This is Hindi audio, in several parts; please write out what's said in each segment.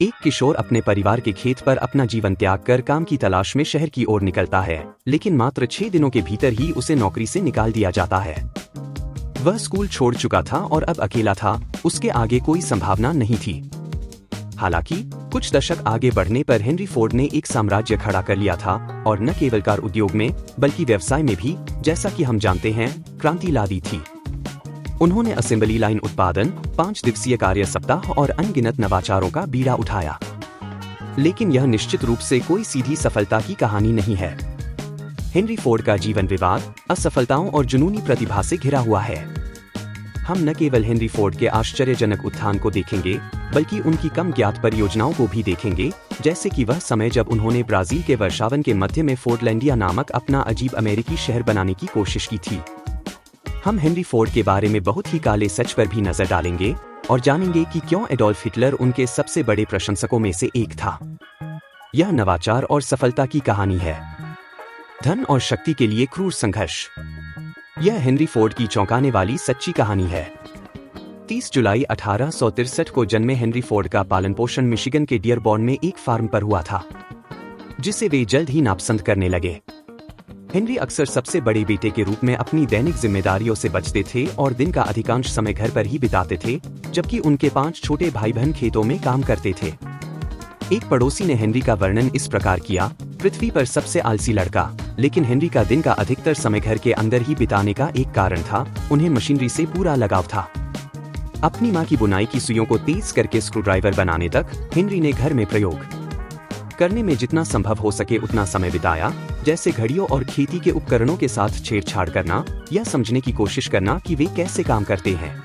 एक किशोर अपने परिवार के खेत पर अपना जीवन त्याग कर काम की तलाश में शहर की ओर निकलता है, लेकिन मात्र 6 दिनों के भीतर ही उसे नौकरी से निकाल दिया जाता है। वह स्कूल छोड़ चुका था और अब अकेला था, उसके आगे कोई संभावना नहीं थी। हालांकि कुछ दशक आगे बढ़ने पर हेनरी फोर्ड ने एक साम्राज्य खड़ा कर लिया था और न केवल कार उद्योग में बल्कि व्यवसाय में भी, जैसा कि हम जानते हैं, क्रांति ला दी थी। उन्होंने असेंबली लाइन उत्पादन, 5 दिवसीय कार्य सप्ताह और अनगिनत नवाचारों का बीड़ा उठाया। लेकिन यह निश्चित रूप से कोई सीधी सफलता की कहानी नहीं है। हेनरी फोर्ड का जीवन विवाद, असफलताओं और जुनूनी प्रतिभा से घिरा हुआ है। हम न केवल हेनरी फोर्ड के आश्चर्यजनक उत्थान को देखेंगे, बल्कि उनकी कम ज्ञात परियोजनाओं को भी देखेंगे, जैसे कि वह समय जब उन्होंने ब्राजील के वर्षावन के मध्य में फोर्डलैंडिया नामक अपना अजीब अमेरिकी शहर बनाने की कोशिश की थी। हम हेनरी फोर्ड के बारे में बहुत ही काले सच पर भी नजर डालेंगे और जानेंगे कि क्यों एडोल्फ हिटलर उनके सबसे बड़े प्रशंसकों में से एक था। यह नवाचार और सफलता की कहानी है, धन और शक्ति के लिए क्रूर संघर्ष। यह हेनरी फोर्ड की चौंकाने वाली सच्ची कहानी है। 30 जुलाई 1863 को जन्मे हेनरी फोर्ड का पालन पोषण मिशिगन के डियरबॉर्न में एक फार्म पर हुआ था, जिसे वे जल्द ही नापसंद करने लगे। हेनरी अक्सर सबसे बड़े बेटे के रूप में अपनी दैनिक जिम्मेदारियों से बचते थे और दिन का अधिकांश समय घर पर ही बिताते थे, जबकि उनके 5 छोटे भाई बहन खेतों में काम करते थे। एक पड़ोसी ने हेनरी का वर्णन इस प्रकार किया, पृथ्वी पर सबसे आलसी लड़का। लेकिन हेनरी का दिन का अधिकतर समय घर के अंदर ही बिताने का एक कारण था, उन्हें मशीनरी से पूरा लगाव था। अपनी माँ की बुनाई की सुइयों को तेज करके स्क्रूड्राइवर बनाने तक हेनरी ने घर में प्रयोग करने में जितना संभव हो सके उतना समय बिताया, जैसे घड़ियों और खेती के उपकरणों के साथ छेड़छाड़ करना या समझने की कोशिश करना कि वे कैसे काम करते हैं।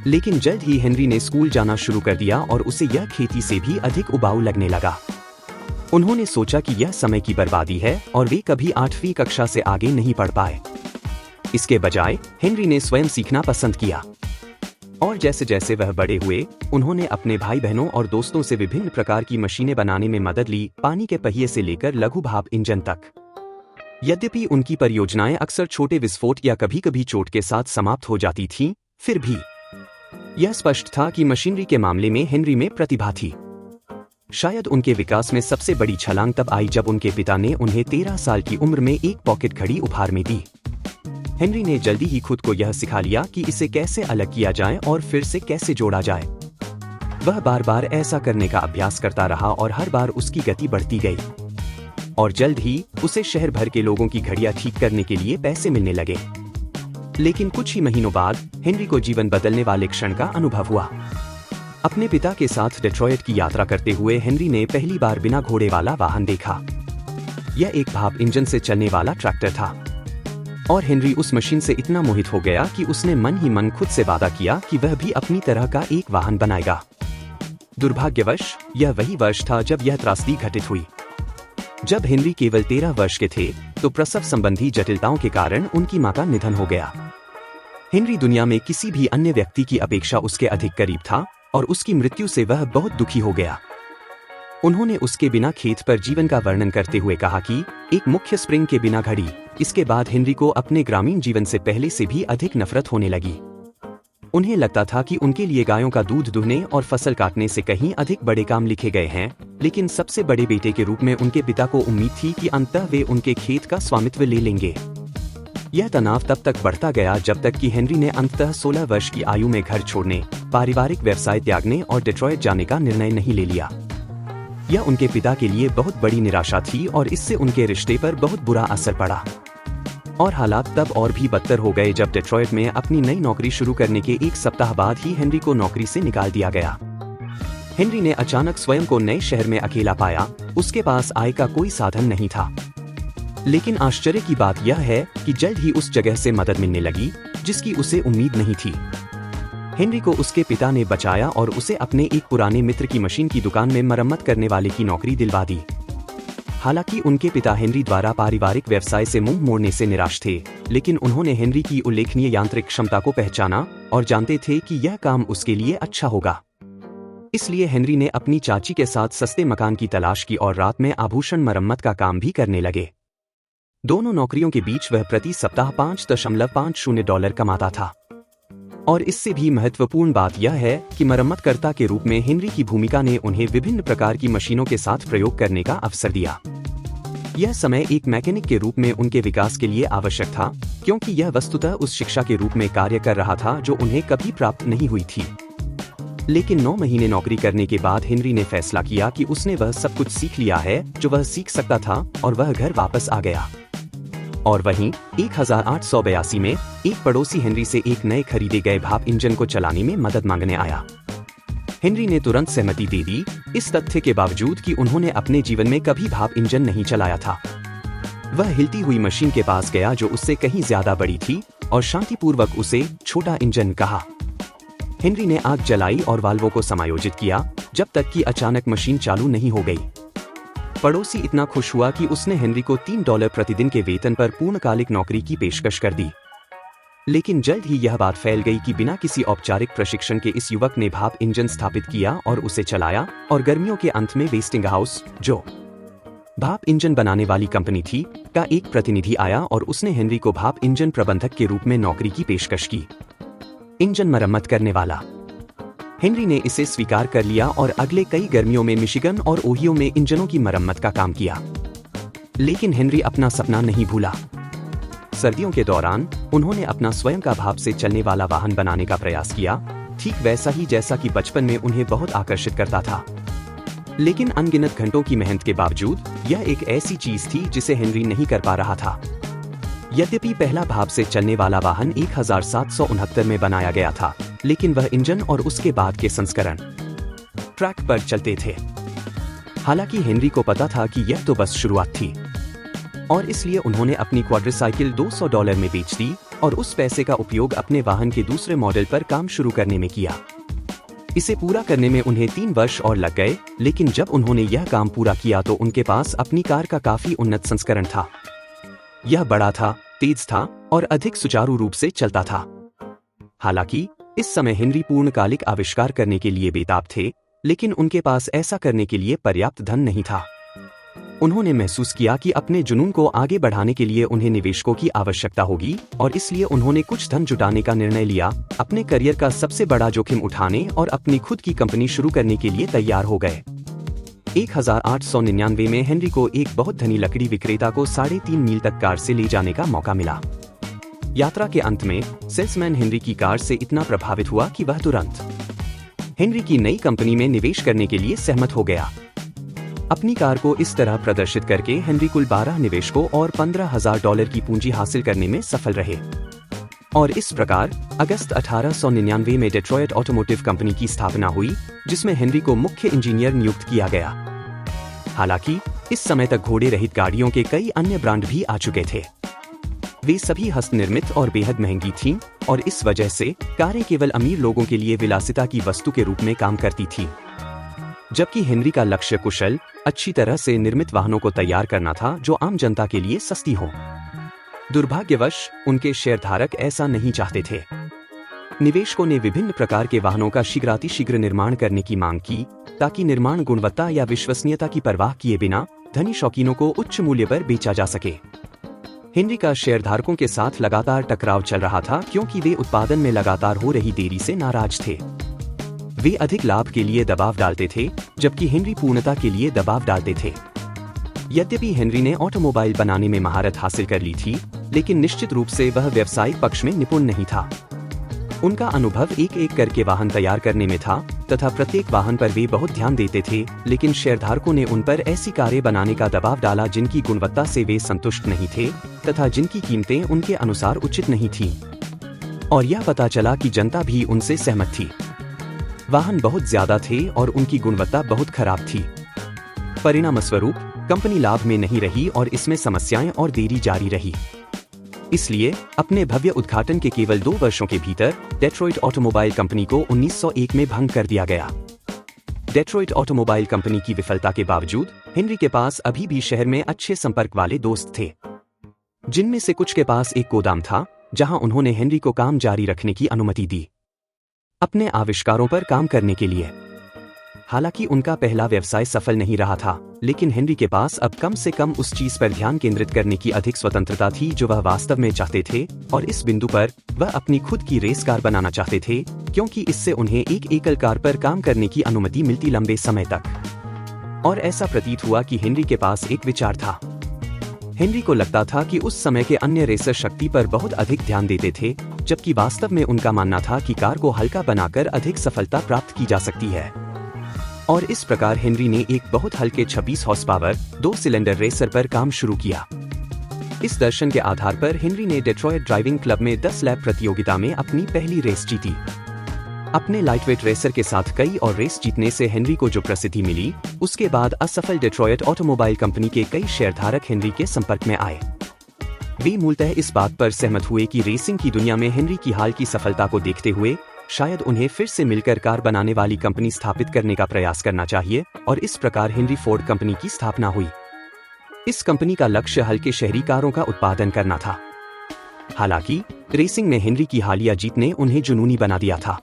लेकिन जल्द ही हेनरी ने स्कूल जाना शुरू कर दिया और उसे यह खेती से भी अधिक उबाऊ लगने लगा। उन्होंने सोचा कि यह समय की बर्बादी है और वे कभी 8वीं कक्षा से आगे नहीं पढ़ पाए। इसके बजाय हेनरी ने स्वयं सीखना पसंद किया और जैसे जैसे वह बड़े हुए, उन्होंने अपने भाई बहनों और दोस्तों से विभिन्न प्रकार की मशीनें बनाने में मदद ली, पानी के पहिए से लेकर लघु भाप इंजन तक। यद्यपि उनकी परियोजनाएं अक्सर छोटे विस्फोट या कभी कभी चोट के साथ समाप्त हो जाती थीं, फिर भी यह स्पष्ट था कि मशीनरी के मामले में हेनरी में प्रतिभा थी। शायद उनके विकास में सबसे बड़ी छलांग तब आई जब उनके पिता ने उन्हें 13 साल की उम्र में एक पॉकेट घड़ी उपहार में दी। हेनरी ने जल्दी ही खुद को यह सिखा लिया कि इसे कैसे अलग किया जाए और फिर से कैसे जोड़ा जाए। वह बार बार ऐसा करने का अभ्यास करता रहा और हर बार उसकी गति बढ़ती गई और जल्द ही उसे शहर भर के लोगों की घड़ियां ठीक करने के लिए पैसे मिलने लगे। लेकिन कुछ ही महीनों बाद हेनरी को जीवन बदलने वाले क्षण का अनुभव हुआ। अपने पिता के साथ डेट्रॉयट की यात्रा करते हुए हेनरी ने पहली बार बिना घोड़े वाला वाहन देखा। यह एक भाप इंजन से चलने वाला ट्रैक्टर था और हेनरी उस मशीन से इतना मोहित हो गया कि उसने मन ही मन खुद से वादा किया कि वह भी अपनी तरह का एक वाहन बनाएगा। दुर्भाग्यवश यह वही वर्ष था जब यह त्रासदी घटित हुई। जब हेनरी केवल 13 वर्ष के थे तो प्रसव संबंधी जटिलताओं के कारण उनकी मां का निधन हो गया। हेनरी दुनिया में किसी भी अन्य व्यक्ति की अपेक्षा उसके अधिक करीब था और उसकी मृत्यु से वह बहुत दुखी हो गया। उन्होंने उसके बिना खेत पर जीवन का वर्णन करते हुए कहा कि एक मुख्य स्प्रिंग के बिना घड़ी। इसके बाद हेनरी को अपने ग्रामीण जीवन से पहले से भी अधिक नफरत होने लगी। उन्हें लगता था कि उनके लिए गायों का दूध दुहने और फसल काटने से कहीं अधिक बड़े काम लिखे गए हैं, लेकिन सबसे बड़े बेटे के रूप में उनके पिता को उम्मीद थी कि अंततः वे उनके खेत का स्वामित्व ले लेंगे। यह तनाव तब तक बढ़ता गया जब तक कि हेनरी ने अंततः 16 वर्ष की आयु में घर छोड़ने, पारिवारिक व्यवसाय त्यागने और डेट्रॉयट जाने का निर्णय नहीं ले लिया। यह उनके पिता के लिए बहुत बड़ी निराशा थी और इससे उनके रिश्ते पर बहुत बुरा असर पड़ा। और हालात तब और भी बदतर हो गए जब डेट्रॉयट में अपनी नई नौकरी शुरू करने के 1 सप्ताह बाद ही हेनरी को नौकरी से निकाल दिया गया। हेनरी ने अचानक स्वयं को नए शहर में अकेला पाया। उसके पास आय का कोई साधन नहीं था। लेकिन आश्चर्य की बात यह है कि जल्द ही उस जगह से मदद मिलने लगी जिसकी उसे उम्मीद नहीं थी। हेनरी को उसके पिता ने बचाया और उसे अपने एक पुराने मित्र की मशीन की दुकान में मरम्मत करने वाले की नौकरी दिलवा दी। हालांकि उनके पिता हेनरी द्वारा पारिवारिक व्यवसाय से मुंह मोड़ने से निराश थे, लेकिन उन्होंने हेनरी की उल्लेखनीय यांत्रिक क्षमता को पहचाना और जानते थे कि यह काम उसके लिए अच्छा होगा। इसलिए हेनरी ने अपनी चाची के साथ सस्ते मकान की तलाश की और रात में आभूषण मरम्मत का काम भी करने लगे। दोनों नौकरियों के बीच वह प्रति सप्ताह $5.50 कमाता था। और इससे भी महत्वपूर्ण बात यह है कि मरम्मतकर्ता के रूप में हेनरी की भूमिका ने उन्हें विभिन्न प्रकार की मशीनों के साथ प्रयोग करने का अवसर दिया। यह समय एक मैकेनिक के रूप में उनके विकास के लिए आवश्यक था, क्योंकि यह वस्तुतः उस शिक्षा के रूप में कार्य कर रहा था जो उन्हें कभी प्राप्त नहीं हुई थी। लेकिन 9 महीने नौकरी करने के बाद हेनरी ने फैसला किया कि उसने वह सब कुछ सीख लिया है जो वह सीख सकता था, और वह घर वापस आ गया। और वहीं 1882 में एक पड़ोसी हेनरी से एक नए खरीदे गए भाप इंजन को चलाने में मदद मांगने आया। हेनरी ने तुरंत सहमति दे दी, इस तथ्य के बावजूद कि उन्होंने अपने जीवन में कभी भाप इंजन नहीं चलाया था। वह हिलती हुई मशीन के पास गया जो उससे कहीं ज्यादा बड़ी थी, और शांतिपूर्वक उसे छोटा इंजन कहा। हेनरी ने आग जलाई और वाल्वों को समायोजित किया, जब तक कि अचानक मशीन चालू नहीं हो गई। पड़ोसी इतना खुश हुआ कि उसने हेनरी को $3 प्रतिदिन के वेतन पर पूर्णकालिक नौकरी की पेशकश कर दी। लेकिन जल्द ही यह बात फैल गई कि बिना किसी औपचारिक प्रशिक्षण के इस युवक ने भाप इंजन स्थापित किया और उसे चलाया, और गर्मियों के अंत में वेस्टिंगहाउस, जो भाप इंजन बनाने वाली कंपनी थी, का एक प्रतिनिधि आया और उसने हेनरी को भाप इंजन प्रबंधक के रूप में नौकरी की पेशकश की। इंजन मरम्मत करने वाला। हेनरी ने इसे स्वीकार कर लिया और अगले कई गर्मियों में मिशिगन और ओहियो में इंजनों की मरम्मत का काम किया। लेकिन हेनरी अपना सपना नहीं भूला। सर्दियों के दौरान उन्होंने अपना स्वयं का भाप से चलने वाला वाहन बनाने का प्रयास किया, ठीक वैसा ही जैसा कि बचपन में उन्हें बहुत आकर्षित करता था। लेकिन अनगिनत घंटों की मेहनत के बावजूद यह एक ऐसी चीज थी जिसे हेनरी नहीं कर पा रहा था। यद्यपि पहला भाप से चलने वाला वाहन 1769 में बनाया गया था, लेकिन वह इंजन और उसके बाद के संस्करण ट्रैक पर चलते थे। हालांकि हेनरी को पता था कि यह तो बस शुरुआत थी, और इसलिए उन्होंने अपनी क्वाड्रिसाइकिल $200 में बेच दी और उस पैसे का उपयोग अपने वाहन के दूसरे मॉडल पर काम शुरू करने में किया। इसे पूरा करने में उन्हें 3 वर्ष और लग गए, लेकिन जब उन्होंने यह काम पूरा किया तो उनके पास अपनी कार का काफी उन्नत संस्करण था। यह बड़ा था, तेज था और अधिक सुचारू रूप से चलता था। हालांकि इस समय हेनरी पूर्णकालिक आविष्कार करने के लिए बेताब थे, लेकिन उनके पास ऐसा करने के लिए पर्याप्त धन नहीं था। उन्होंने महसूस किया कि अपने जुनून को आगे बढ़ाने के लिए उन्हें निवेशकों की आवश्यकता होगी, और इसलिए उन्होंने कुछ धन जुटाने का निर्णय लिया, अपने करियर का सबसे बड़ा जोखिम उठाने और अपनी खुद की कंपनी शुरू करने के लिए तैयार हो गए। 1899 में हेनरी को एक बहुत धनी लकड़ी विक्रेता को 3.5 मील तक कार से ले जाने का मौका मिला। यात्रा के अंत में सेल्समैन हेनरी की कार से इतना प्रभावित हुआ कि वह तुरंत हेनरी की नई कंपनी में निवेश करने के लिए सहमत हो गया। अपनी कार को इस तरह प्रदर्शित करके हेनरी कुल 12 निवेशकों और $15,000 की पूंजी हासिल करने में सफल रहे, और इस प्रकार अगस्त 1899 में डेट्रॉयट ऑटोमोटिव कंपनी की स्थापना हुई, जिसमें हेनरी को मुख्य इंजीनियर नियुक्त किया गया। हालांकि इस समय तक घोड़े रहित गाड़ियों के कई अन्य ब्रांड भी आ चुके थे। वे सभी हस्तनिर्मित और बेहद महंगी थीं, और इस वजह से कारें केवल अमीर लोगों के लिए विलासिता की वस्तु के रूप में काम करती थी, जबकि हेनरी का लक्ष्य कुशल, अच्छी तरह से निर्मित वाहनों को तैयार करना था जो आम जनता के लिए सस्ती हो। दुर्भाग्यवश उनके शेयरधारक ऐसा नहीं चाहते थे। निवेशकों ने विभिन्न प्रकार के वाहनों का शीघ्रातिशीघ्र निर्माण करने की मांग की, ताकि निर्माण गुणवत्ता या विश्वसनीयता की परवाह किए बिना धनी शौकीनों को उच्च मूल्य पर बेचा जा सके। हेनरी का शेयरधारकों के साथ लगातार टकराव चल रहा था, क्योंकि वे उत्पादन में लगातार हो रही देरी से नाराज थे। वे अधिक लाभ के लिए दबाव डालते थे, जबकि हेनरी पूर्णता के लिए दबाव डालते थे। यद्यपि हेनरी ने ऑटोमोबाइल बनाने में महारत हासिल कर ली थी, लेकिन निश्चित रूप से वह व्यावसायिक पक्ष में निपुण नहीं था। उनका अनुभव एक एक करके वाहन तैयार करने में था, तथा प्रत्येक वाहन पर वे बहुत ध्यान देते थे, लेकिन शेयरधारकों ने उन पर ऐसी कारें बनाने का दबाव डाला जिनकी गुणवत्ता से वे संतुष्ट नहीं थे, तथा जिनकी कीमतें उनके अनुसार उचित नहीं थीं। और यह पता चला कि जनता भी उनसे सहमत थी। वाहन बहुत ज्यादा थे और उनकी गुणवत्ता बहुत खराब थी। परिणामस्वरूप कंपनी लाभ में नहीं रही और इसमें समस्याएं और देरी जारी रही। इसलिए अपने भव्य उद्घाटन के केवल 2 वर्षों के भीतर डेट्रॉयट ऑटोमोबाइल कंपनी को 1901 में भंग कर दिया गया। डेट्रॉयट ऑटोमोबाइल कंपनी की विफलता के बावजूद हेनरी के पास अभी भी शहर में अच्छे संपर्क वाले दोस्त थे, जिनमें से कुछ के पास एक गोदाम था, जहां उन्होंने हेनरी को काम जारी रखने की अनुमति दी, अपने आविष्कारों पर काम करने के लिए। हालांकि उनका पहला व्यवसाय सफल नहीं रहा था, लेकिन हेनरी के पास अब कम से कम उस चीज पर ध्यान केंद्रित करने की अधिक स्वतंत्रता थी जो वह वास्तव में चाहते थे, और इस बिंदु पर वह अपनी खुद की रेस कार बनाना चाहते थे, क्योंकि इससे उन्हें एक एकल कार पर काम करने की अनुमति मिलती लंबे समय तक। और ऐसा प्रतीत हुआ कि हेनरी के पास एक विचार था। हेनरी को लगता था कि उस समय के अन्य रेसर शक्ति पर बहुत अधिक ध्यान देते थे, जबकि वास्तव में उनका मानना था कि कार को हल्का बनाकर अधिक सफलता प्राप्त की जा सकती है। और इस प्रकार हेनरी ने एक बहुत हल्के 26 हॉर्स पावर 2 सिलेंडर रेसर पर काम शुरू किया। इस दर्शन के आधार पर हेनरी ने डेट्रॉयट ड्राइविंग क्लब में 10 लैप प्रतियोगिता में अपनी पहली रेस जीती। अपने लाइटवेट रेसर के साथ कई और रेस जीतने से हेनरी को जो प्रसिद्धि मिली, उसके बाद असफल डेट्रॉयट ऑटोमोबाइल कंपनी के कई शेयरधारक हेनरी के संपर्क में आए। वे मूलतः इस बात पर सहमत हुए कि रेसिंग की दुनिया में हेनरी की हाल की सफलता को देखते हुए शायद उन्हें फिर से मिलकर कार बनाने वाली कंपनी स्थापित करने का प्रयास करना चाहिए, और इस प्रकार हेनरी फोर्ड कंपनी की स्थापना हुई। इस कंपनी का लक्ष्य हल्के शहरी कारों का उत्पादन करना था। हालांकि रेसिंग में हेनरी की हालिया जीत ने उन्हें जुनूनी बना दिया था।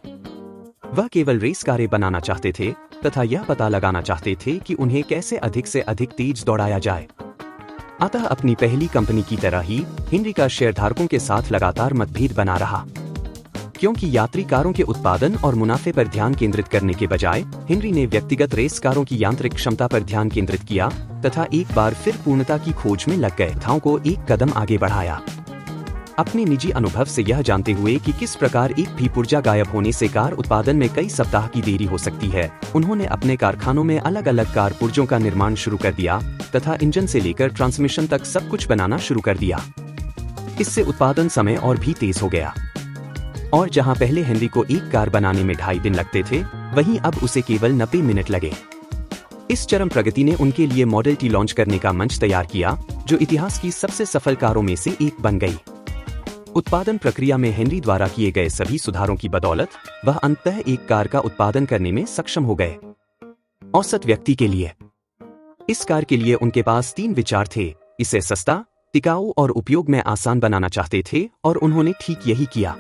वह केवल रेस कारें बनाना चाहते थे तथा यह पता लगाना चाहते थे कि उन्हें कैसे अधिक से अधिक तेज दौड़ाया जाए। अतः अपनी पहली कंपनी की तरह ही हेनरी का शेयरधारकों के साथ लगातार मतभेद बना रहा, क्योंकि यात्री कारों के उत्पादन और मुनाफे पर ध्यान केंद्रित करने के बजाय हेनरी ने व्यक्तिगत रेस कारों की यांत्रिक क्षमता पर ध्यान केंद्रित किया तथा एक बार फिर पूर्णता की खोज में लग गए थाओं को एक कदम आगे बढ़ाया। अपने निजी अनुभव से यह जानते हुए कि किस प्रकार एक भी पुर्जा गायब होने से कार उत्पादन में कई सप्ताह की देरी हो सकती है, उन्होंने अपने कारखानों में अलग अलग कार पुर्जों का निर्माण शुरू कर दिया तथा इंजन से लेकर ट्रांसमिशन तक सब कुछ बनाना शुरू कर दिया। इससे उत्पादन समय और भी तेज हो गया, और जहां पहले हेनरी को एक कार बनाने में 2.5 दिन लगते थे, वहीं अब उसे केवल 90 मिनट लगे। इस चरम प्रगति ने उनके लिए मॉडल टी लॉन्च करने का मंच तैयार किया, जो इतिहास की सबसे सफल कारों में से एक बन गई। उत्पादन प्रक्रिया में हेनरी द्वारा किए गए सभी सुधारों की बदौलत वह अंततः एक कार का उत्पादन करने में सक्षम हो गए। औसत व्यक्ति के लिए इस कार के लिए उनके पास 3 विचार थे। इसे सस्ता, टिकाऊ और उपयोग में आसान बनाना चाहते थे, और उन्होंने ठीक यही किया।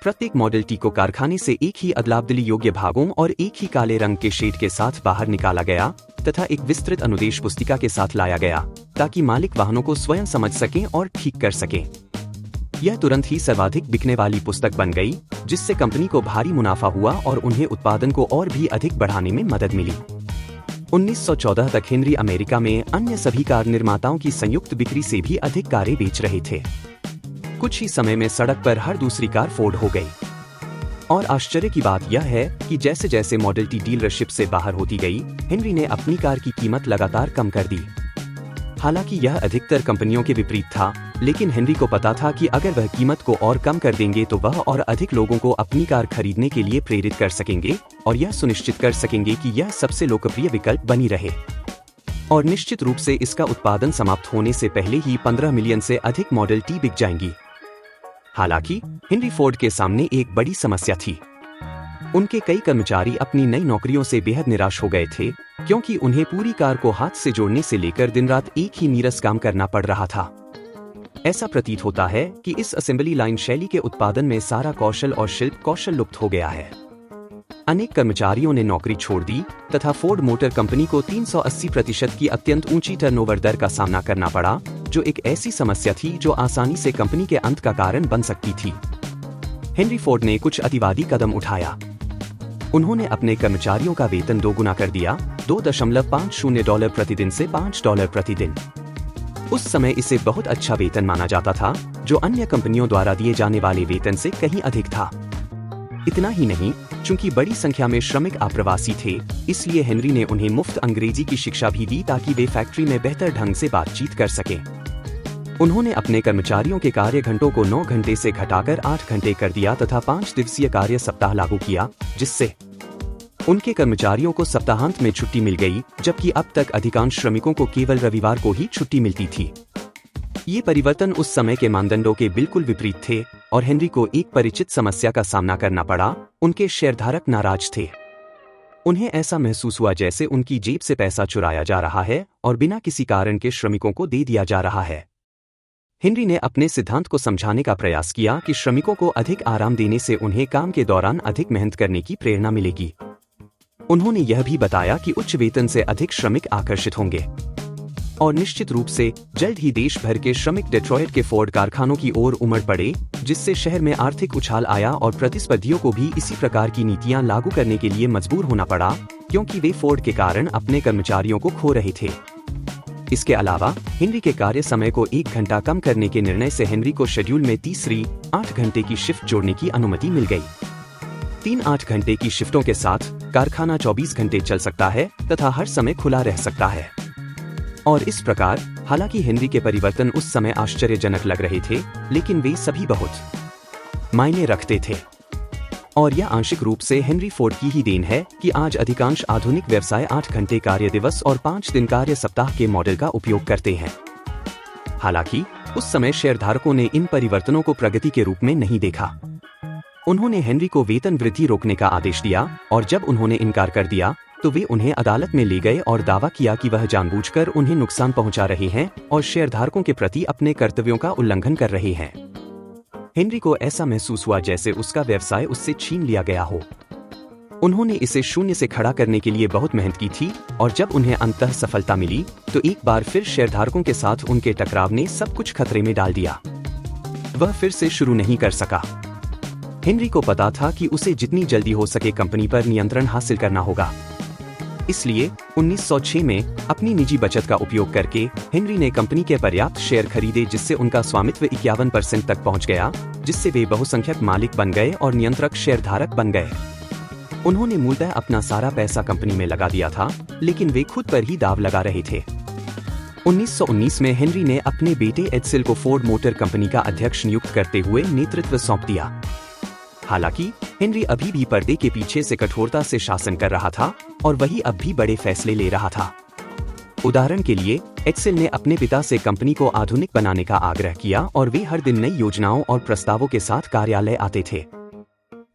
प्रत्येक मॉडल टी को कारखाने से एक ही अदलाबदली योग्य भागों और एक ही काले रंग के शेड के साथ बाहर निकाला गया तथा एक विस्तृत अनुदेश पुस्तिका के साथ लाया गया, ताकि मालिक वाहनों को स्वयं समझ सकें और ठीक कर सकें। यह तुरंत ही सर्वाधिक बिकने वाली पुस्तक बन गई, जिससे कंपनी को भारी मुनाफा हुआ और उन्हें उत्पादन को और भी अधिक बढ़ाने में मदद मिली। 1914 तक हेनरी अमेरिका में अन्य सभी कार निर्माताओं की संयुक्त बिक्री से भी अधिक कारें बेच रहे थे। कुछ ही समय में सड़क पर हर दूसरी कार फोर्ड हो गई। और आश्चर्य की बात यह है कि जैसे जैसे मॉडल टी डीलरशिप से बाहर होती गई, हेनरी ने अपनी कार की कीमत लगातार कम कर दी। हालांकि यह अधिकतर कंपनियों के विपरीत था, लेकिन हेनरी को पता था कि अगर वह कीमत को और कम कर देंगे तो वह और अधिक लोगों को अपनी कार खरीदने के लिए प्रेरित कर सकेंगे, और यह सुनिश्चित कर सकेंगे कि यह सबसे लोकप्रिय विकल्प बनी रहे। और निश्चित रूप से इसका उत्पादन समाप्त होने से पहले ही 15 मिलियन से अधिक मॉडल टी बिक जाएंगी। हालांकि हेनरी फोर्ड के सामने एक बड़ी समस्या थी। उनके कई कर्मचारी अपनी नई नौकरियों से बेहद निराश हो गए थे, क्योंकि उन्हें पूरी कार को हाथ से जोड़ने से लेकर दिन रात एक ही नीरस काम करना पड़ रहा था। ऐसा प्रतीत होता है कि इस असेंबली लाइन शैली के उत्पादन में सारा कौशल और शिल्प कौशल लुप्त हो गया है। अनेक कर्मचारियों ने नौकरी छोड़ दी तथा फोर्ड मोटर कंपनी को 380% की अत्यंत ऊंची टर्नओवर दर का सामना करना पड़ा, जो एक ऐसी समस्या थी जो आसानी से कंपनी के अंत का कारण बन सकती थी। हेनरी फोर्ड ने कुछ अतिवादी कदम उठाया। उन्होंने अपने कर्मचारियों का वेतन 2 गुना कर दिया, $2.50 प्रतिदिन से $5 प्रतिदिन। उस समय इसे बहुत अच्छा वेतन माना जाता था, जो अन्य कंपनियों द्वारा दिए जाने वाले वेतन से कहीं अधिक था। इतना ही नहीं, चूंकि बड़ी संख्या में श्रमिक आप्रवासी थे, इसलिए हेनरी ने उन्हें मुफ्त अंग्रेजी की शिक्षा भी दी ताकि वे फैक्ट्री में बेहतर ढंग से बातचीत कर सकें। उन्होंने अपने कर्मचारियों के कार्य घंटों को 9 घंटे से घटाकर 8 घंटे कर दिया तथा 5 दिवसीय कार्य सप्ताह लागू किया, जिससे उनके कर्मचारियों को सप्ताहांत में छुट्टी मिल गई, जबकि अब तक अधिकांश श्रमिकों को केवल रविवार को ही छुट्टी मिलती थी। ये परिवर्तन उस समय के मानदंडों के बिल्कुल विपरीत थे, और हेनरी को एक परिचित समस्या का सामना करना पड़ा। उनके शेयरधारक नाराज थे। उन्हें ऐसा महसूस हुआ जैसे उनकी जेब से पैसा चुराया जा रहा है और बिना किसी कारण के श्रमिकों को दे दिया जा रहा है। हेनरी ने अपने सिद्धांत को समझाने का प्रयास किया कि श्रमिकों को अधिक आराम देने से उन्हें काम के दौरान अधिक मेहनत करने की प्रेरणा मिलेगी। उन्होंने यह भी बताया कि उच्च वेतन से अधिक श्रमिक आकर्षित होंगे और निश्चित रूप से जल्द ही देश भर के श्रमिक डेट्रॉयट के फोर्ड कारखानों की ओर उमड़ पड़े, जिससे शहर में आर्थिक उछाल आया और प्रतिस्पर्धियों को भी इसी प्रकार की नीतियां लागू करने के लिए मजबूर होना पड़ा, क्योंकि वे फोर्ड के कारण अपने कर्मचारियों को खो रहे थे। इसके अलावा हेनरी के कार्य समय को 1 घंटा कम करने के निर्णय से हेनरी को शेड्यूल में तीसरी 8 घंटे की शिफ्ट जोड़ने की अनुमति मिल गई। 3 8 घंटे की शिफ्टों के साथ कारखाना 24 घंटे चल सकता है तथा हर समय खुला रह सकता है। और इस प्रकार हालांकि हेनरी के परिवर्तन उस समय आश्चर्यजनक लग रहे थे, लेकिन वे सभी बहुत मायने रखते थे। और यह आंशिक रूप से हेनरी फोर्ड की ही देन है कि आज अधिकांश आधुनिक व्यवसाय 8 घंटे कार्य दिवस और 5 दिन कार्य सप्ताह के मॉडल का उपयोग करते हैं। हालांकि उस समय शेयरधारकों ने इन परिवर्तनों को प्रगति के रूप में नहीं देखा। उन्होंने हेनरी को वेतन वृद्धि रोकने का आदेश दिया और जब उन्होंने इनकार कर दिया तो वे उन्हें अदालत में ले गए और दावा किया कि वह जानबूझकर उन्हें नुकसान पहुंचा रहे हैं और शेयरधारकों के प्रति अपने कर्तव्यों का उल्लंघन कर रहे हैं। हेनरी को ऐसा महसूस हुआ जैसे उसका व्यवसाय उससे छीन लिया गया हो। उन्होंने इसे शून्य से खड़ा करने के लिए बहुत मेहनत की थी और जब उन्हें अंततः सफलता मिली तो एक बार फिर शेयरधारकों के साथ उनके टकराव ने सब कुछ खतरे में डाल दिया। वह फिर से शुरू नहीं कर सका। हेनरी को पता था कि उसे जितनी जल्दी हो सके कंपनी पर नियंत्रण हासिल करना होगा। इसलिए 1906 में अपनी निजी बचत का उपयोग करके हेनरी ने कंपनी के पर्याप्त शेयर खरीदे जिससे उनका स्वामित्व 51% तक पहुंच गया, जिससे वे बहुसंख्यक मालिक बन गए और नियंत्रक शेयरधारक बन गए। उन्होंने मूलतः अपना सारा पैसा कंपनी में लगा दिया था, लेकिन वे खुद पर ही दाव लगा रहे थे। 1919 में हेनरी ने अपने बेटे एडसेल को फोर्ड मोटर कंपनी का अध्यक्ष नियुक्त करते हुए नेतृत्व सौंप दिया। हालांकि हेनरी अभी भी पर्दे के पीछे से कठोरता से शासन कर रहा था और वही अब भी बड़े फैसले ले रहा था। उदाहरण के लिए एडसेल ने अपने पिता से कंपनी को आधुनिक बनाने का आग्रह किया और वे हर दिन नई योजनाओं और प्रस्तावों के साथ कार्यालय आते थे।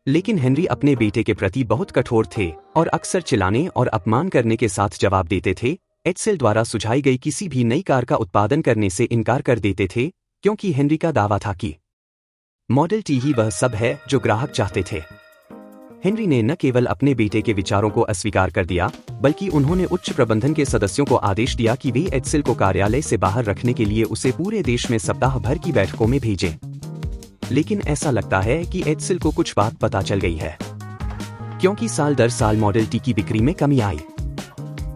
लेकिन हेनरी अपने बेटे के प्रति बहुत कठोर थे और अक्सर चिल्लाने और अपमान करने के साथ जवाब देते थे। एडसेल द्वारा सुझाई गई किसी भी नई कार का उत्पादन करने से इनकार कर देते थे, क्योंकि हेनरी का दावा था कि मॉडल टी ही वह सब है जो ग्राहक चाहते थे। हेनरी ने न केवल अपने बेटे के विचारों को अस्वीकार कर दिया, बल्कि उन्होंने उच्च प्रबंधन के सदस्यों को आदेश दिया कि वे एडसेल को कार्यालय से बाहर रखने के लिए उसे पूरे देश में सप्ताह भर की बैठकों में भेजें। लेकिन ऐसा लगता है कि एडसेल को कुछ बात पता चल गई है, क्योंकि साल दर साल मॉडल टी की बिक्री में कमी आई।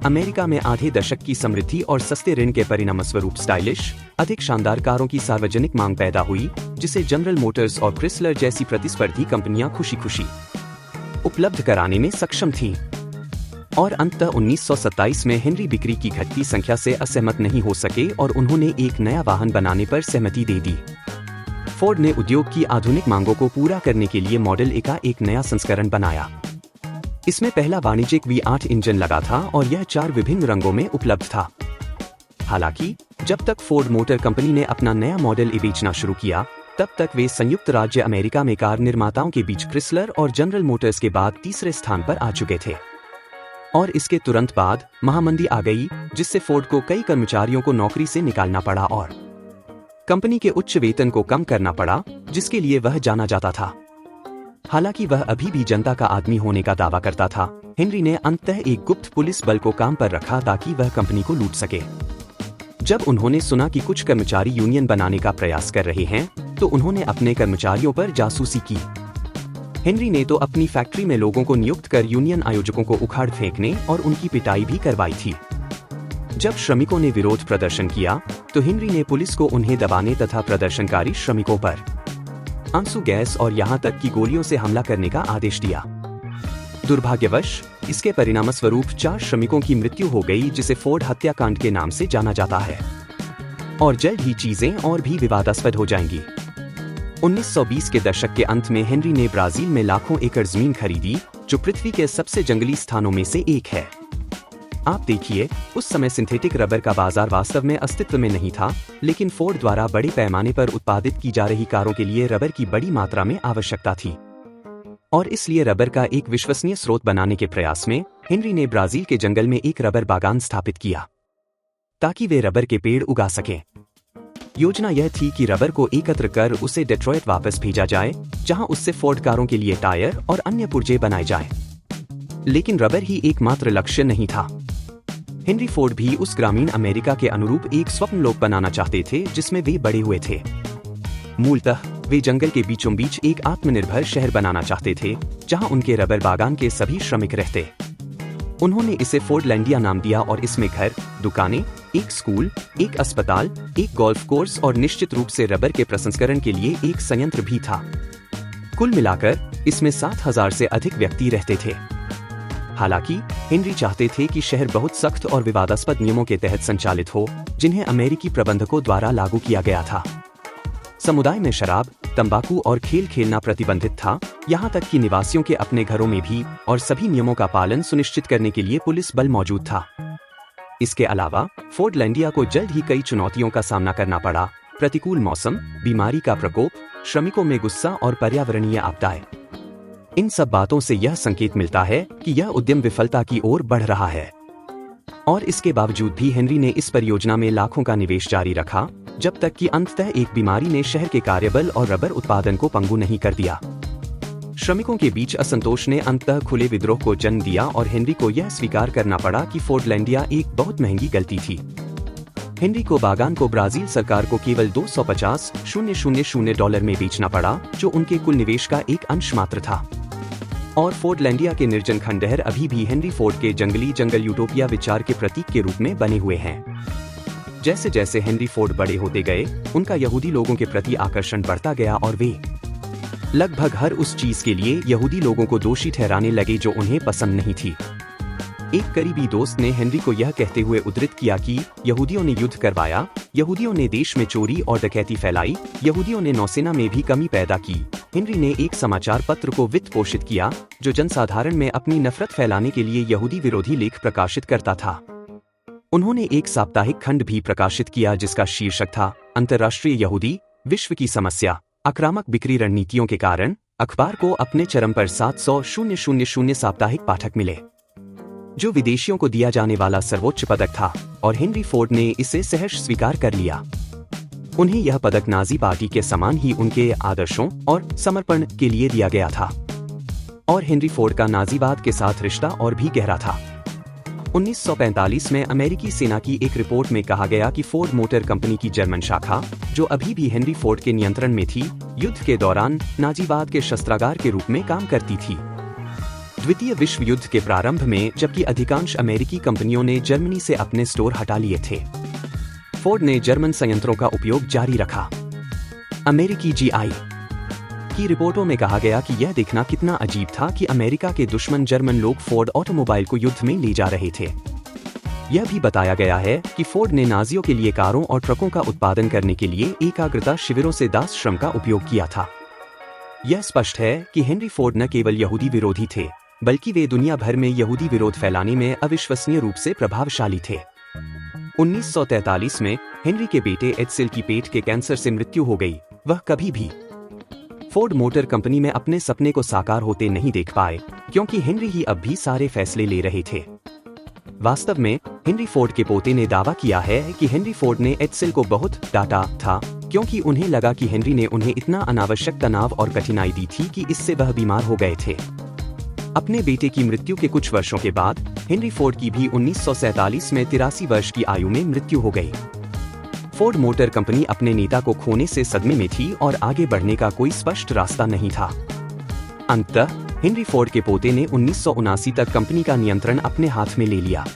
अमेरिका में आधे दशक की समृद्धि और सस्ते ऋण के परिणामस्वरूप स्टाइलिश, अधिक शानदार कारों की सार्वजनिक मांग पैदा हुई, जिसे जनरल मोटर्स और क्रिसलर जैसी प्रतिस्पर्धी कंपनियां खुशी-खुशी उपलब्ध कराने में सक्षम थीं। और अंततः 1927 में हेनरी बिक्री की घटती संख्या से असहमत नहीं हो सके और उन्होंने एक नया वाहन बनाने पर सहमति दे दी। फोर्ड ने उद्योग की आधुनिक मांगों को पूरा करने के लिए मॉडल ए का एक नया संस्करण बनाया। इसमें पहला वाणिज्यिक V8 इंजन लगा था और यह 4 विभिन्न रंगों में उपलब्ध था। हालांकि जब तक फोर्ड मोटर कंपनी ने अपना नया मॉडल ए बेचना शुरू किया, तब तक वे संयुक्त राज्य अमेरिका में कार निर्माताओं के बीच क्रिसलर और जनरल मोटर्स के बाद तीसरे स्थान पर आ चुके थे। और इसके तुरंत बाद महामंदी आ गई, जिससे फोर्ड को कई कर्मचारियों को नौकरी से निकालना पड़ा और कंपनी के उच्च वेतन को कम करना पड़ा, जिसके लिए वह जाना जाता था। हालांकि वह अभी भी जनता का आदमी होने का दावा करता था, हेनरी ने अंततः एक गुप्त पुलिस बल को काम पर रखा ताकि वह कंपनी को लूट सके। जब उन्होंने सुना कि कुछ कर्मचारी यूनियन बनाने का प्रयास कर रहे हैं, तो उन्होंने अपने कर्मचारियों पर जासूसी की। हेनरी ने तो अपनी फैक्ट्री में लोगों को नियुक्त कर यूनियन आयोजकों को उखाड़ फेंकने और उनकी पिटाई भी करवाई थी। जब श्रमिकों ने विरोध प्रदर्शन किया, तो हेनरी ने पुलिस को उन्हें दबाने तथा प्रदर्शनकारी श्रमिकों पर आंसू गैस और यहां तक कि गोलियों से हमला करने का आदेश दिया। दुर्भाग्यवश इसके परिणामस्वरूप 4 श्रमिकों की मृत्यु हो गई, जिसे फोर्ड हत्याकांड के नाम से जाना जाता है। और जल्द ही चीजें और भी विवादास्पद हो जाएंगी। 1920 के दशक के अंत में हेनरी ने ब्राजील में लाखों एकड़ जमीन खरीदी, जो पृथ्वी के सबसे जंगली स्थानों में से एक है। आप देखिए, उस समय सिंथेटिक रबर का बाजार वास्तव में अस्तित्व में नहीं था, लेकिन फोर्ड द्वारा बड़े पैमाने पर उत्पादित की जा रही कारों के लिए रबर की बड़ी मात्रा में आवश्यकता थी। और इसलिए रबर का एक विश्वसनीय स्रोत बनाने के प्रयास में हेनरी ने ब्राजील के जंगल में एक रबर बागान स्थापित किया, ताकि वे रबर के पेड़ उगा सकें। योजना यह थी कि रबर को एकत्र कर उसे डेट्रॉयट वापस भेजा जाए, जहां उससे फोर्ड कारों के लिए टायर और अन्य पुर्जे बनाए जाएं। लेकिन रबर ही एकमात्र लक्ष्य नहीं था। हेनरी फोर्ड भी उस ग्रामीण अमेरिका के अनुरूप एक स्वप्न लोक बनाना चाहते थे जिसमें वे बड़े हुए थे। मूलतः वे जंगल के बीचों बीच एक आत्मनिर्भर शहर बनाना चाहते थे जहां उनके रबर बागान के सभी श्रमिक रहते। उन्होंने इसे फोर्डलैंडिया नाम दिया और इसमें घर, दुकानें, एक स्कूल, एक अस्पताल, एक गोल्फ कोर्स और निश्चित रूप से रबर के प्रसंस्करण के लिए एक संयंत्र भी था। कुल मिलाकर इसमें 7,000 से अधिक व्यक्ति रहते थे। हालांकि हेनरी चाहते थे कि शहर बहुत सख्त और विवादास्पद नियमों के तहत संचालित हो, जिन्हें अमेरिकी प्रबंधकों द्वारा लागू किया गया था। समुदाय में शराब, तंबाकू और खेल खेलना प्रतिबंधित था, यहाँ तक कि निवासियों के अपने घरों में भी, और सभी नियमों का पालन सुनिश्चित करने के लिए पुलिस बल मौजूद था। इसके अलावा फोर्डलैंडिया को जल्द ही कई चुनौतियों का सामना करना पड़ा: प्रतिकूल मौसम, बीमारी का प्रकोप, श्रमिकों में गुस्सा और पर्यावरणीय आपदाएं। इन सब बातों से यह संकेत मिलता है कि यह उद्यम विफलता की ओर बढ़ रहा है। और इसके बावजूद भी हेनरी ने इस परियोजना में लाखों का निवेश जारी रखा, जब तक कि अंततः एक बीमारी ने शहर के कार्यबल और रबर उत्पादन को पंगु नहीं कर दिया। श्रमिकों के बीच असंतोष ने अंततः खुले विद्रोह को जन्म दिया और हेनरी को यह स्वीकार करना पड़ा कि फोर्डलैंडिया एक बहुत महंगी गलती थी। हेनरी को बागान को ब्राजील सरकार को केवल $250,000 में बेचना पड़ा, जो उनके कुल निवेश का एक अंश मात्र था। और फोर्डलैंडिया के निर्जन खंडहर अभी भी हेनरी फोर्ड के जंगली जंगल यूटोपिया विचार के प्रतीक के रूप में बने हुए हैं। जैसे जैसे हेनरी फोर्ड बड़े होते गए, उनका यहूदी लोगों के प्रति आकर्षण बढ़ता गया और वे लगभग हर उस चीज के लिए यहूदी लोगों को दोषी ठहराने लगे जो उन्हें पसंद नहीं थी। एक करीबी दोस्त ने हेनरी को यह कहते हुए उद्धृत किया कि यहूदियों ने युद्ध करवाया, यहूदियों ने देश में चोरी और डकैती फैलाई, यहूदियों ने नौसेना में भी कमी पैदा की। हेनरी ने एक समाचार पत्र को वित्त पोषित किया जो जनसाधारण में अपनी नफरत फैलाने के लिए यहूदी विरोधी लेख प्रकाशित करता था। उन्होंने एक साप्ताहिक खंड भी प्रकाशित किया जिसका शीर्षक था अंतर्राष्ट्रीय यहूदी विश्व की समस्या। आक्रामक बिक्री रणनीतियों के कारण अखबार को अपने चरम पर 700,000 साप्ताहिक पाठक मिले, जो विदेशियों को दिया जाने वाला सर्वोच्च पदक था, और हेनरी फोर्ड ने इसे सहर्ष स्वीकार कर लिया। उन्हें यह पदक नाजी पार्टी के समान ही उनके आदर्शों और समर्पण के लिए दिया गया था। और हेनरी फोर्ड का नाजीवाद के साथ रिश्ता और भी गहरा था। 1945 में अमेरिकी सेना की एक रिपोर्ट में कहा गया कि फोर्ड मोटर कंपनी की जर्मन शाखा, जो अभी भी हेनरी फोर्ड के नियंत्रण में थी, युद्ध के दौरान नाजीवाद के शस्त्रागार के रूप में काम करती थी। द्वितीय विश्व युद्ध के प्रारंभ में, जबकि अधिकांश अमेरिकी कंपनियों ने जर्मनी से अपने स्टोर हटा लिए थे, फोर्ड ने जर्मन संयंत्रों का उपयोग जारी रखा। अमेरिकी जीआई की रिपोर्टों में कहा गया कि यह देखना कितना अजीब था कि अमेरिका के दुश्मन जर्मन लोग फोर्ड ऑटोमोबाइल को युद्ध में ले जा रहे थे। यह भी बताया गया है कि फोर्ड ने नाजियों के लिए कारों और ट्रकों का उत्पादन करने के लिए एकाग्रता शिविरों से दास श्रम का उपयोग किया था। यह स्पष्ट है कि हेनरी फोर्ड न केवल यहूदी विरोधी थे, बल्कि वे दुनिया भर में यहूदी विरोध फैलाने में अविश्वसनीय रूप से प्रभावशाली थे। 1943 में हेनरी के बेटे एड्सेल की पेट के कैंसर से मृत्यु हो गई। वह कभी भी फोर्ड मोटर कंपनी में अपने सपने को साकार होते नहीं देख पाए, क्योंकि हेनरी ही अब भी सारे फैसले ले रहे थे। वास्तव में हेनरी फोर्ड के पोते ने दावा किया है कि हेनरी फोर्ड ने एड्सेल को बहुत डांटा था, क्योंकि उन्हें लगा कि हेनरी ने उन्हें इतना अनावश्यक तनाव और कठिनाई दी थी कि इससे वह बीमार हो गए थे। अपने बेटे की मृत्यु के कुछ वर्षों के बाद हेनरी फोर्ड की भी 1947 में 83 वर्ष की आयु में मृत्यु हो गई। फोर्ड मोटर कंपनी अपने नेता को खोने से सदमे में थी और आगे बढ़ने का कोई स्पष्ट रास्ता नहीं था। अंततः हेनरी फोर्ड के पोते ने 1979 तक कंपनी का नियंत्रण अपने हाथ में ले लिया।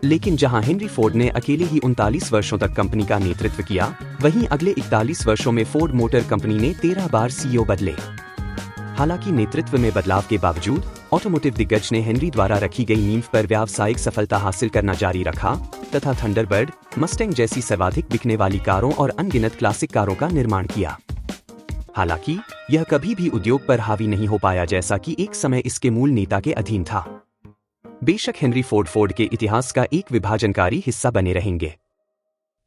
लेकिन जहां हेनरी फोर्ड ने अकेले ही 39 वर्षों तक कंपनी का नेतृत्व किया, वहीं अगले 41 वर्षों में फोर्ड मोटर कंपनी ने 13 बार सीईओ बदले। हालांकि नेतृत्व में बदलाव के बावजूद ऑटोमोटिव दिग्गज ने हेनरी द्वारा रखी गई नींव पर व्यावसायिक सफलता हासिल करना जारी रखा तथा थंडरबर्ड, मस्टैंग जैसी सर्वाधिक बिकने वाली कारों और अनगिनत क्लासिक कारों का निर्माण किया। हालांकि यह कभी भी उद्योग पर हावी नहीं हो पाया, जैसा कि एक समय इसके मूल नेता के अधीन था। बेशक हेनरी फोर्ड के इतिहास का एक विभाजनकारी हिस्सा बने रहेंगे।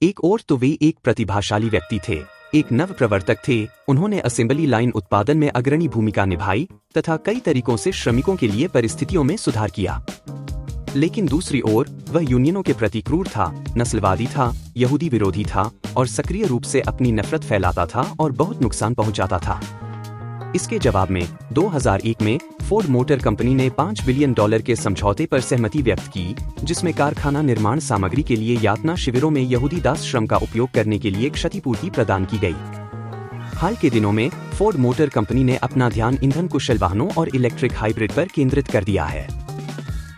एक ओर तो वे एक प्रतिभाशाली व्यक्ति थे, एक नव प्रवर्तक थे। उन्होंने असेंबली लाइन उत्पादन में अग्रणी भूमिका निभाई तथा कई तरीकों से श्रमिकों के लिए परिस्थितियों में सुधार किया। लेकिन दूसरी ओर वह यूनियनों के प्रति क्रूर था, नस्लवादी था, यहूदी विरोधी था और सक्रिय रूप से अपनी नफरत फैलाता था और बहुत नुकसान पहुंचाता था। इसके जवाब में 2001 में फोर्ड मोटर कंपनी ने $5 बिलियन के समझौते पर सहमति व्यक्त की, जिसमें कारखाना निर्माण सामग्री के लिए यातना शिविरों में यहूदी दास श्रम का उपयोग करने के लिए क्षतिपूर्ति प्रदान की गई। हाल के दिनों में फोर्ड मोटर कंपनी ने अपना ध्यान ईंधन कुशल वाहनों और इलेक्ट्रिक हाइब्रिड पर केंद्रित कर दिया है।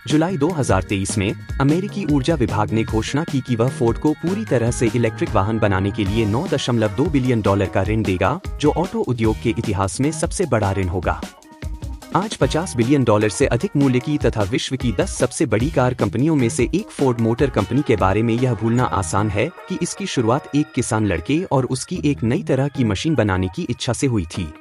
जुलाई 2023 में अमेरिकी ऊर्जा विभाग ने घोषणा की कि वह फोर्ड को पूरी तरह से इलेक्ट्रिक वाहन बनाने के लिए $9.2 बिलियन का ऋण देगा, जो ऑटो उद्योग के इतिहास में सबसे बड़ा ऋण होगा। आज $50 बिलियन से अधिक मूल्य की तथा विश्व की 10 सबसे बड़ी कार कंपनियों में से एक फोर्ड मोटर कंपनी के बारे में यह भूलना आसान है कि इसकी शुरुआत एक किसान लड़के और उसकी एक नई तरह की मशीन बनाने की इच्छा से हुई थी।